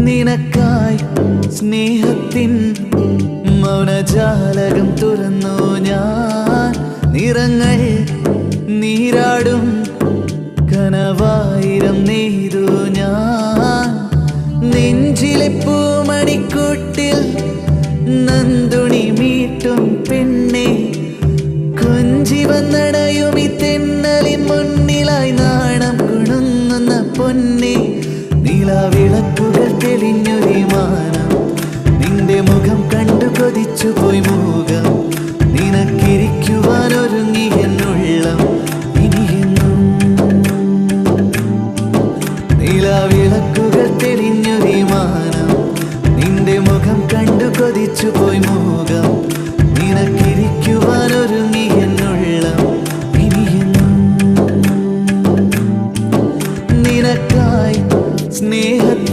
നിനക്കായി സ്നേഹത്തിൻ മൗനജാലകം തുറന്നു ഞാൻ. നിറങ്ങൾ നീരാടും കനവായിരം നെയ്തു ഞാൻ. നെഞ്ചിലെ പൂമണിക്കൂട്ടിൽ നന്ദുണി മീട്ടും പെണ്ണെ, കൊഞ്ചി വന്നടയും ഈ തെന്നലിൻ മുന്നിലായി നാണം കുണുങ്ങുന്ന പൊന്നെ. നിലാവിളക്കുകൾ തെളിഞ്ഞൊരു മാനം, നിന്റെ മുഖം കണ്ടു കൊതിച്ചു പോയി മുഖം. നിനക്കിരിക്കുവാനൊരുങ്ങിയ